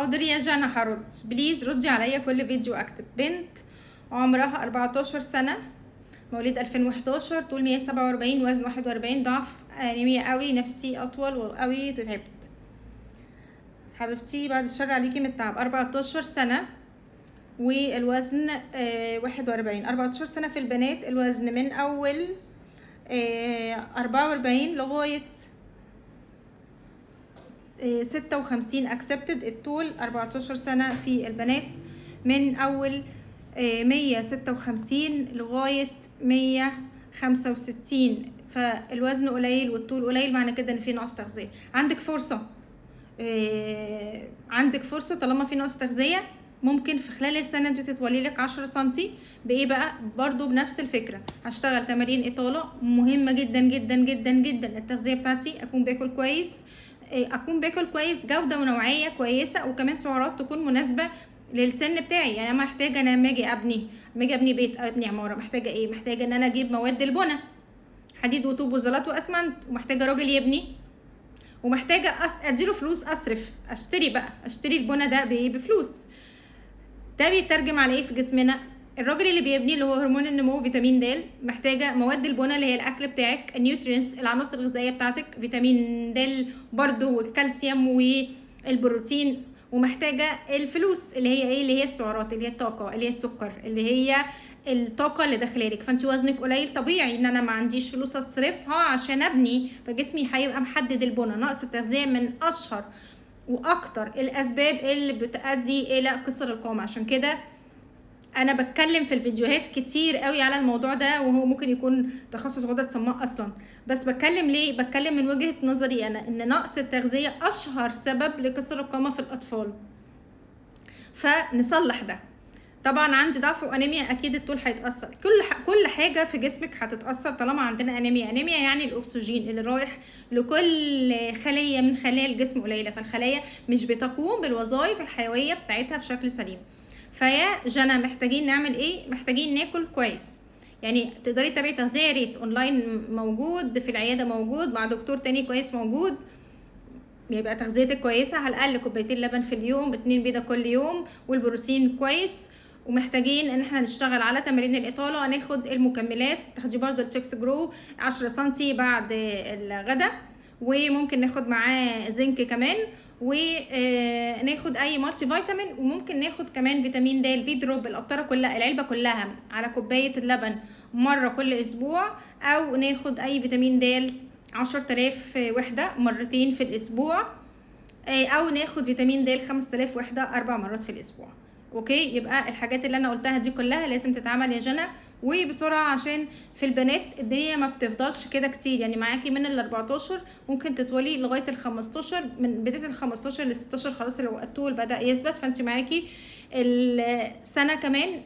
حاضر يا جنى هرد، بليز ردي عليا كل فيديو اكتب. بنت عمرها 14 سنة، مواليد 2011، طول 147، وزن 41، ضعف، انيميا قوي، نفسي اطول قوي، تعبت. حبيبتي بعد الشر عليكي من التعب. 14 سنة والوزن 41. 14 سنة في البنات الوزن من اول 44 لغاية 56 accepted. الطول 14 سنة في البنات من اول 156 لغاية 165. فالوزن قليل والطول قليل، معنى كده ان في نقص تغذية. عندك فرصة طالما في نقص تغذية، ممكن في خلال السنة دي تتولي لك 10 سنتي. بايه بقى؟ برضو بنفس الفكرة، هشتغل تمارين اطالة مهمة جدا جدا جدا جدا. التغذية بتاعتي اكون باكل كويس، جودة ونوعية كويسة، وكمان سعرات تكون مناسبة للسن بتاعي. يعني انا محتاجة، انا لما اجي ابني بيت، ابني عمارة، محتاجة ايه؟ محتاجة ان انا اجيب مواد البنى، حديد وطوب وزلط واسمنت، ومحتاجة راجل يبني، ومحتاجة اديله فلوس، اشتري البنى ده بفلوس. ده بيترجم على ايه في جسمنا؟ الراجل اللي بيبني اللي هو هرمون النمو فيتامين د، محتاجه مواد البنى اللي هي الاكل بتاعك، النيوترينز، العناصر الغذائيه بتاعتك، فيتامين د برضو، والكالسيوم والبروتين، ومحتاجه الفلوس اللي هي ايه؟ اللي هي السعرات، اللي هي الطاقه، اللي هي السكر، اللي هي الطاقه اللي داخلالك. فانت وزنك قليل، طبيعي ان انا ما عنديش فلوس اصرفها عشان ابني، فجسمي هيبقى محدد البنى. نقص التغذيه من اشهر واكتر الاسباب اللي بتؤدي الى قصر القامه. عشان كده انا بتكلم في الفيديوهات كتير قوي على الموضوع ده، وهو ممكن يكون تخصص غدد صماء اصلا، بس بتكلم ليه؟ بتكلم من وجهة نظري انا ان نقص التغذية اشهر سبب لقصر القامة في الاطفال، فنصلح ده. طبعا عندي ضعف وانيميا، اكيد الطول هيتاثر، كل حاجه في جسمك هتتاثر طالما عندنا انيميا. يعني الاكسجين اللي رايح لكل خليه من خلايا الجسم قليله، فالخلايا مش بتقوم بالوظائف الحيويه بتاعتها بشكل سليم. فيا جنى محتاجين نعمل ايه؟ محتاجين ناكل كويس. يعني تقدري تتابعي تغذيه، يا ريت اونلاين موجود، في العياده موجود، مع دكتور تاني كويس موجود، يبقى تغذيتك كويسه، على الاقل كوبايتين لبن في اليوم، 2 بيضه كل يوم، والبروتين كويس. ومحتاجين ان احنا نشتغل على تمارين الاطاله، ناخد المكملات، تاخدي برضو التشيكس جرو 10 سنتي بعد الغداء، وممكن ناخد معاه زنك كمان، وناخد اي مالتي فيتامين، وممكن ناخد كمان فيتامين د، الفي دروب، القطره كلها، العلبه كلها على كوبايه اللبن مره كل اسبوع، او ناخد اي فيتامين د 10,000 وحده مرتين في الاسبوع، او ناخد فيتامين د 5000 وحده 4 مرات في الاسبوع. اوكي، يبقى الحاجات اللي انا قلتها دي كلها لازم تتعمل يا جنى، وبسرعه، عشان في البنات الدنيا ما بتفضلش كده كتير. يعني معاكي من ال 14 ممكن تطولي لغايه ال 15، من بدايه ال 15 ل 16 خلاص الطول بدا يثبت، فانت معاكي السنه كمان.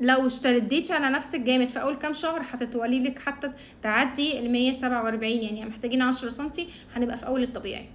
لو اشتديتي على نفسك جامد في اول كام شهر هتتولي لك حتى تعدي ال 147. يعني محتاجين 10 سنتي، هنبقى في اول الطبيعي.